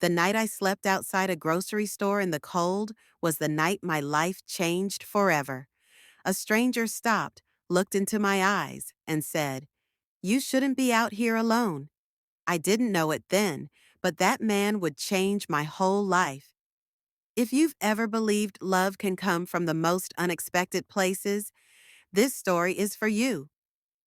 The night I slept outside a grocery store in the cold was the night my life changed forever. A stranger stopped, looked into my eyes, and said, "You shouldn't be out here alone." I didn't know it then, but that man would change my whole life. If you've ever believed love can come from the most unexpected places, this story is for you.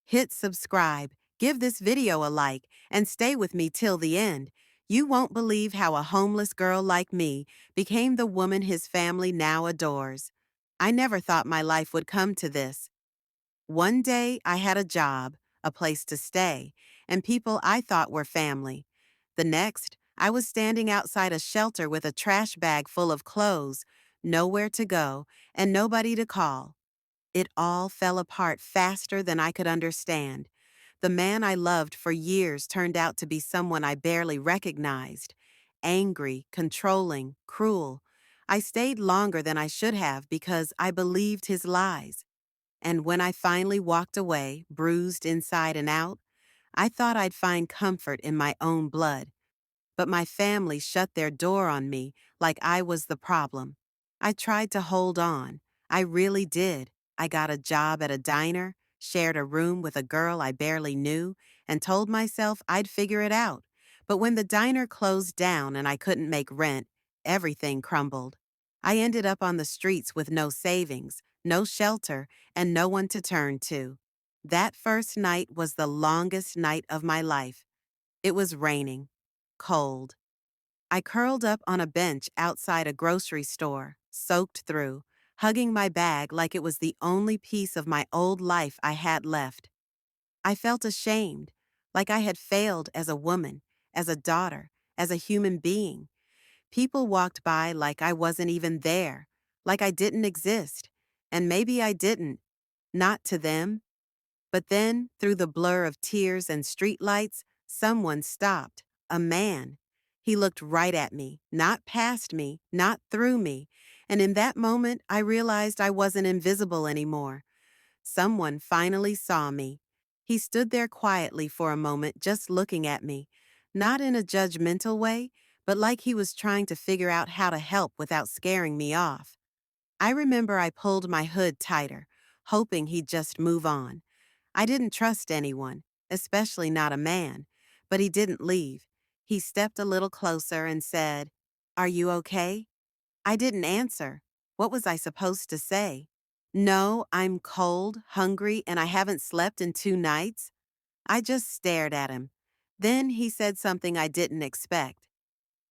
Hit subscribe, give this video a like, and stay with me till the end. You won't believe how a homeless girl like me became the woman his family now adores. I never thought my life would come to this. One day I had a job, a place to stay, and people I thought were family. The next, I was standing outside a shelter with a trash bag full of clothes, nowhere to go, and nobody to call. It all fell apart faster than I could understand. The man I loved for years turned out to be someone I barely recognized. Angry, controlling, cruel. I stayed longer than I should have because I believed his lies. And when I finally walked away, bruised inside and out, I thought I'd find comfort in my own blood. But my family shut their door on me like I was the problem. I tried to hold on. I really did. I got a job at a diner, shared a room with a girl I barely knew, and told myself I'd figure it out. But when the diner closed down and I couldn't make rent, everything crumbled. I ended up on the streets with no savings, no shelter, and no one to turn to. That first night was the longest night of my life. It was raining. Cold. I curled up on a bench outside a grocery store, soaked through, hugging my bag like it was the only piece of my old life I had left. I felt ashamed, like I had failed as a woman, as a daughter, as a human being. People walked by like I wasn't even there, like I didn't exist. And maybe I didn't, not to them. But then, through the blur of tears and streetlights, someone stopped. A man. He looked right at me, not past me, not through me. And in that moment, I realized I wasn't invisible anymore. Someone finally saw me. He stood there quietly for a moment, just looking at me. Not in a judgmental way, but like he was trying to figure out how to help without scaring me off. I remember I pulled my hood tighter, hoping he'd just move on. I didn't trust anyone, especially not a man, but he didn't leave. He stepped a little closer and said, "Are you okay?" I didn't answer. What was I supposed to say? No, I'm cold, hungry, and I haven't slept in 2 nights? I just stared at him. Then he said something I didn't expect.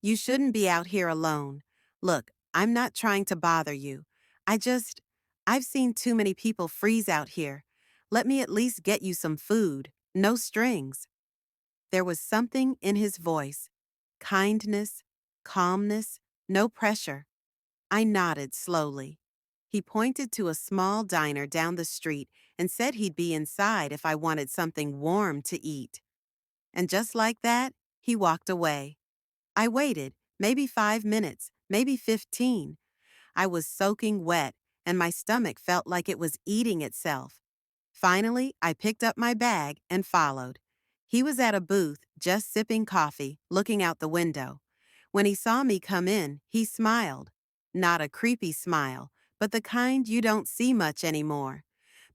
"You shouldn't be out here alone. Look, I'm not trying to bother you. I just, I've seen too many people freeze out here. Let me at least get you some food. No strings." There was something in his voice. Kindness, calmness, no pressure. I nodded slowly. He pointed to a small diner down the street and said he'd be inside if I wanted something warm to eat. And just like that, he walked away. I waited, maybe 5 minutes, maybe 15. I was soaking wet, and my stomach felt like it was eating itself. Finally, I picked up my bag and followed. He was at a booth, just sipping coffee, looking out the window. When he saw me come in, he smiled. Not a creepy smile, but the kind you don't see much anymore.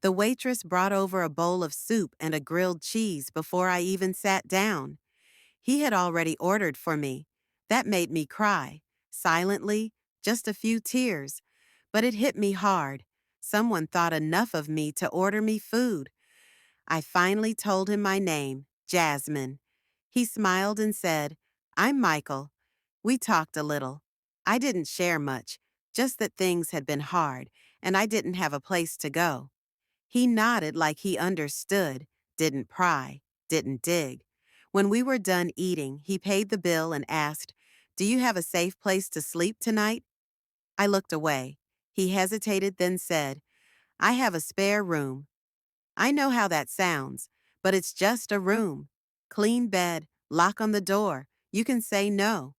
The waitress brought over a bowl of soup and a grilled cheese before I even sat down. He had already ordered for me. That made me cry. Silently, just a few tears. But it hit me hard. Someone thought enough of me to order me food. I finally told him my name, Jasmine. He smiled and said, "I'm Michael." We talked a little. I didn't share much, just that things had been hard, and I didn't have a place to go. He nodded like he understood, didn't pry, didn't dig. When we were done eating, he paid the bill and asked, "Do you have a safe place to sleep tonight?" I looked away. He hesitated, then said, "I have a spare room." I know how that sounds, but it's just a room. Clean bed, lock on the door. You can say no.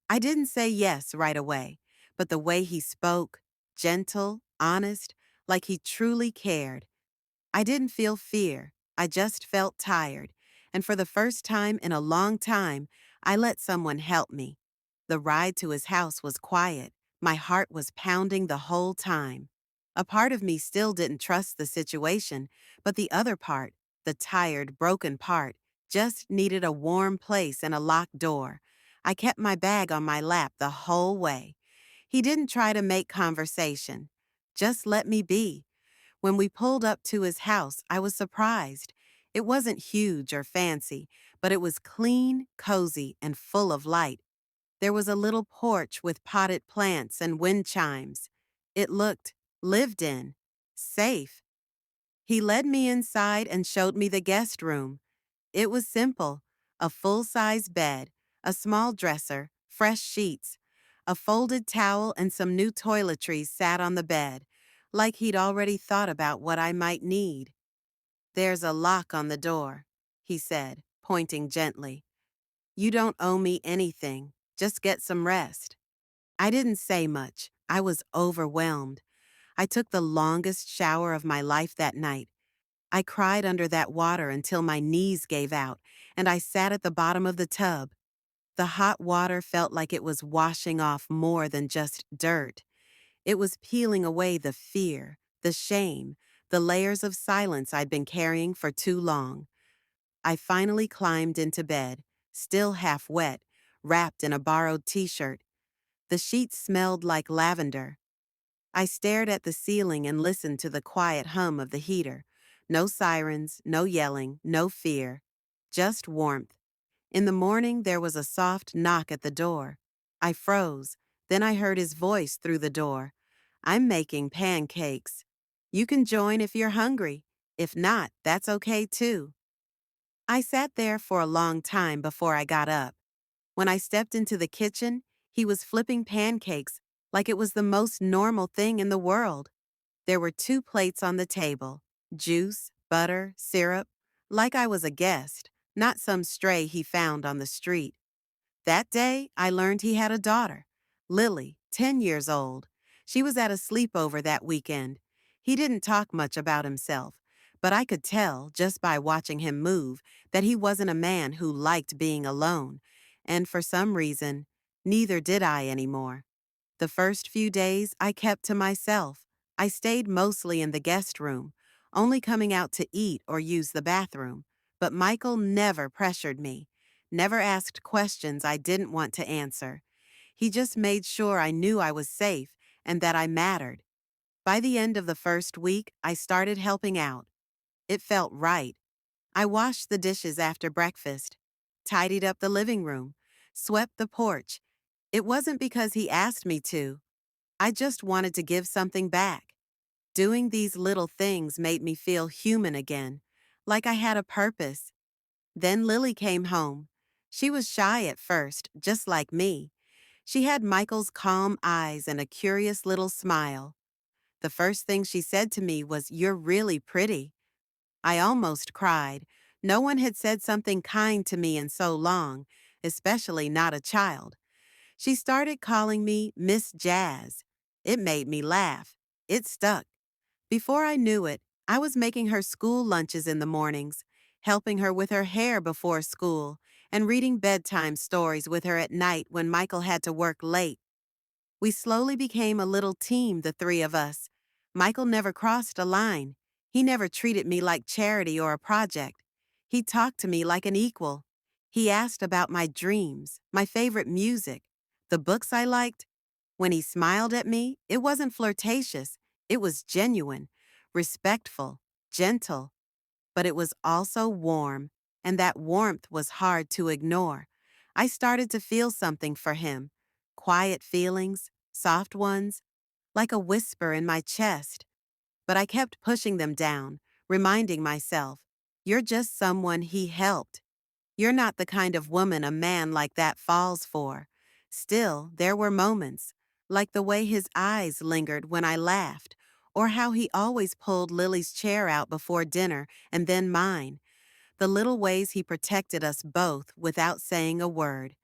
I didn't say yes right away, but the way he spoke, gentle, honest, like he truly cared. I didn't feel fear. I just felt tired. And for the first time in a long time, I let someone help me. The ride to his house was quiet. My heart was pounding the whole time. A part of me still didn't trust the situation, but the other part, the tired, broken part, just needed a warm place and a locked door. I kept my bag on my lap the whole way. He didn't try to make conversation. Just let me be. When we pulled up to his house, I was surprised. It wasn't huge or fancy, but it was clean, cozy, and full of light. There was a little porch with potted plants and wind chimes. It looked lived in, safe. He led me inside and showed me the guest room. It was simple: a full size bed, a small dresser, fresh sheets. A folded towel and some new toiletries sat on the bed, like he'd already thought about what I might need. "There's a lock on the door," he said, pointing gently. "You don't owe me anything. Just get some rest." I didn't say much. I was overwhelmed. I took the longest shower of my life that night. I cried under that water until my knees gave out, and I sat at the bottom of the tub. The hot water felt like it was washing off more than just dirt. It was peeling away the fear, the shame, the layers of silence I'd been carrying for too long. I finally climbed into bed, still half wet, wrapped in a borrowed t-shirt. The sheets smelled like lavender. I stared at the ceiling and listened to the quiet hum of the heater. No sirens, no yelling, no fear. Just warmth. In the morning, there was a soft knock at the door. I froze. Then I heard his voice through the door. "I'm making pancakes. You can join if you're hungry. If not, that's okay too." I sat there for a long time before I got up. When I stepped into the kitchen, he was flipping pancakes like it was the most normal thing in the world. There were 2 plates on the table: juice, butter, syrup, like I was a guest, not some stray he found on the street. That day, I learned he had a daughter, Lily, 10 years old. She was at a sleepover that weekend. He didn't talk much about himself, but I could tell, just by watching him move, that he wasn't a man who liked being alone. And for some reason, neither did I anymore. The first few days, I kept to myself. I stayed mostly in the guest room, only coming out to eat or use the bathroom. But Michael never pressured me, never asked questions I didn't want to answer. He just made sure I knew I was safe and that I mattered. By the end of the first week, I started helping out. It felt right. I washed the dishes after breakfast, tidied up the living room, swept the porch. It wasn't because he asked me to. I just wanted to give something back. Doing these little things made me feel human again, like I had a purpose. Then Lily came home. She was shy at first, just like me. She had Michael's calm eyes and a curious little smile. The first thing she said to me was, "You're really pretty." I almost cried. No one had said something kind to me in so long, especially not a child. She started calling me Miss Jazz. It made me laugh. It stuck. Before I knew it, I was making her school lunches in the mornings, helping her with her hair before school, and reading bedtime stories with her at night when Michael had to work late. We slowly became a little team, the three of us. Michael never crossed a line. He never treated me like charity or a project. He talked to me like an equal. He asked about my dreams, my favorite music, the books I liked. When he smiled at me, it wasn't flirtatious. It was genuine, respectful, gentle, but it was also warm, and that warmth was hard to ignore. I started to feel something for him, quiet feelings, soft ones, like a whisper in my chest. But I kept pushing them down, reminding myself, "You're just someone he helped. You're not the kind of woman a man like that falls for." Still, there were moments, like the way his eyes lingered when I laughed, or how he always pulled Lily's chair out before dinner and then mine. The little ways he protected us both without saying a word.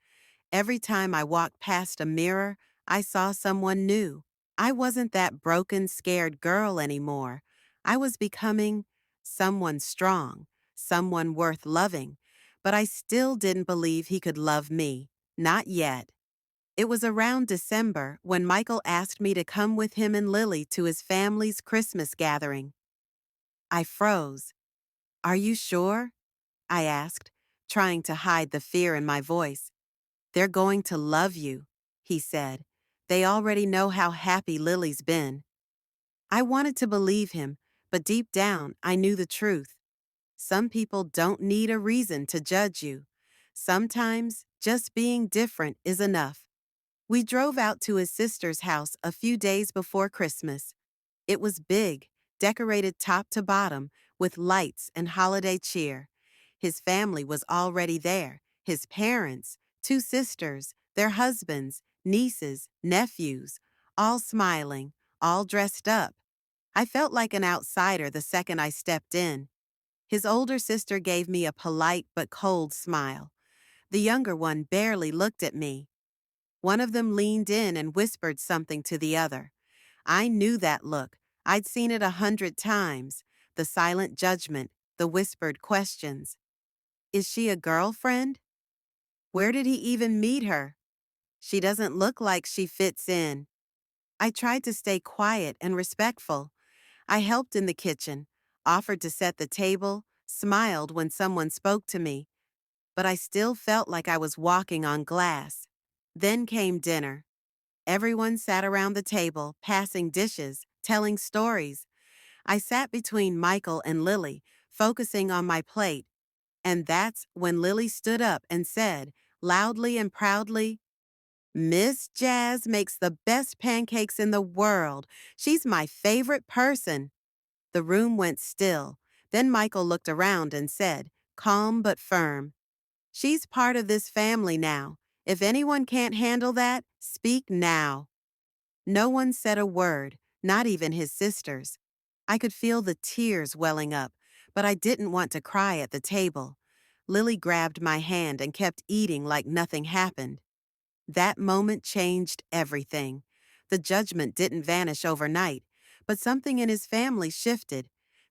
Every time I walked past a mirror, I saw someone new. I wasn't that broken, scared girl anymore. I was becoming someone strong, someone worth loving. But I still didn't believe he could love me. Not yet. It was around December when Michael asked me to come with him and Lily to his family's Christmas gathering. I froze. Are you sure? I asked, trying to hide the fear in my voice. They're going to love you, he said. They already know how happy Lily's been. I wanted to believe him, but deep down I knew the truth. Some people don't need a reason to judge you. Sometimes just being different is enough. We drove out to his sister's house a few days before Christmas. It was big, decorated top to bottom, with lights and holiday cheer. His family was already there, his parents, two sisters, their husbands, nieces, nephews, all smiling, all dressed up. I felt like an outsider the second I stepped in. His older sister gave me a polite but cold smile. The younger one barely looked at me. One of them leaned in and whispered something to the other. I knew that look. I'd seen it 100 times. The silent judgment, the whispered questions. Is she a girlfriend? Where did he even meet her? She doesn't look like she fits in. I tried to stay quiet and respectful. I helped in the kitchen, offered to set the table, smiled when someone spoke to me, but I still felt like I was walking on glass. Then came dinner. Everyone sat around the table, passing dishes, telling stories. I sat between Michael and Lily, focusing on my plate, and that's when Lily stood up and said, loudly and proudly, Miss Jazz makes the best pancakes in the world. She's my favorite person. The room went still. Then Michael looked around and said, calm but firm, she's part of this family now. If anyone can't handle that, speak now. No one said a word, not even his sisters. I could feel the tears welling up, but I didn't want to cry at the table. Lily grabbed my hand and kept eating like nothing happened. That moment changed everything. The judgment didn't vanish overnight, but something in his family shifted.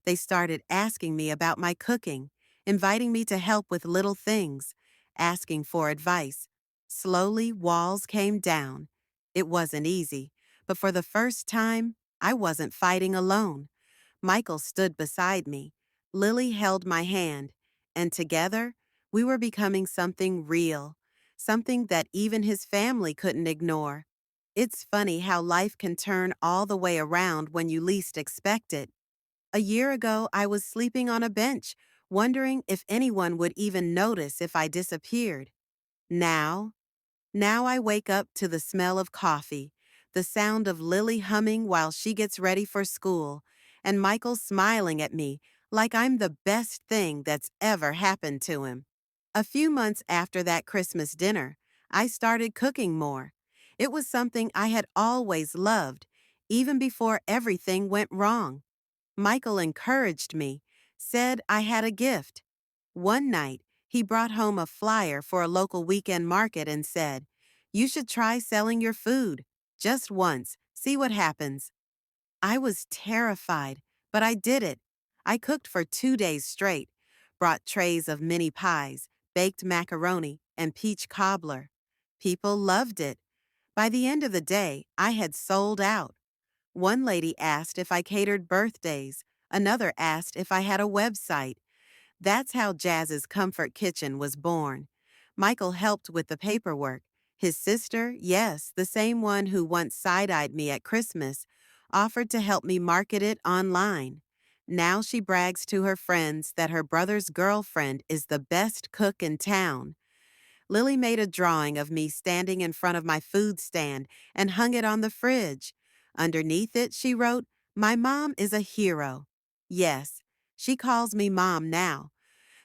They started asking me about my cooking, inviting me to help with little things, asking for advice. Slowly, walls came down. It wasn't easy, but for the first time, I wasn't fighting alone. Michael stood beside me. Lily held my hand, and together, we were becoming something real, something that even his family couldn't ignore. It's funny how life can turn all the way around when you least expect it. A year ago, I was sleeping on a bench, wondering if anyone would even notice if I disappeared. Now, now I wake up to the smell of coffee, the sound of Lily humming while she gets ready for school, and Michael smiling at me like I'm the best thing that's ever happened to him. A few months after that Christmas dinner, I started cooking more. It was something I had always loved, even before everything went wrong. Michael encouraged me, said I had a gift. One night, he brought home a flyer for a local weekend market and said, you should try selling your food. Just once, see what happens. I was terrified, but I did it. I cooked for 2 days straight, brought trays of mini pies, baked macaroni, and peach cobbler. People loved it. By the end of the day, I had sold out. One lady asked if I catered birthdays. Another asked if I had a website. That's how Jazz's Comfort Kitchen was born. Michael helped with the paperwork. His sister, yes, the same one who once side-eyed me at Christmas, offered to help me market it online. Now she brags to her friends that her brother's girlfriend is the best cook in town. Lily made a drawing of me standing in front of my food stand and hung it on the fridge. Underneath it, she wrote, my mom is a hero. Yes, she calls me mom now.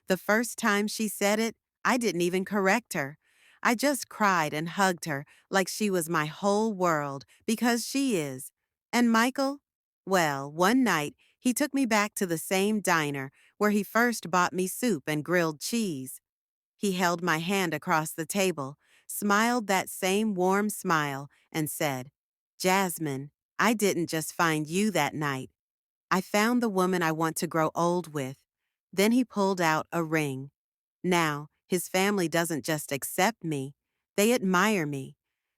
The first time she said it, I didn't even correct her. I just cried and hugged her like she was my whole world, because she is. And Michael? Well, one night, he took me back to the same diner where he first bought me soup and grilled cheese. He held my hand across the table, smiled that same warm smile, and said, Jasmine, I didn't just find you that night. I found the woman I want to grow old with. Then he pulled out a ring. Now, his family doesn't just accept me, they admire me.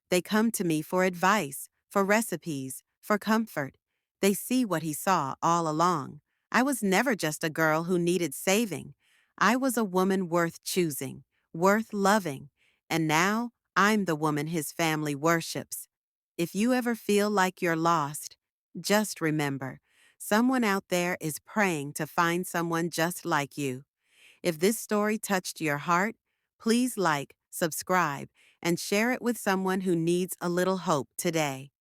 They come to me for advice, for recipes, for comfort. They see what he saw all along. I was never just a girl who needed saving. I was a woman worth choosing, worth loving. And now I'm the woman his family worships. If you ever feel like you're lost, just remember, someone out there is praying to find someone just like you. If this story touched your heart, please like, subscribe, and share it with someone who needs a little hope today.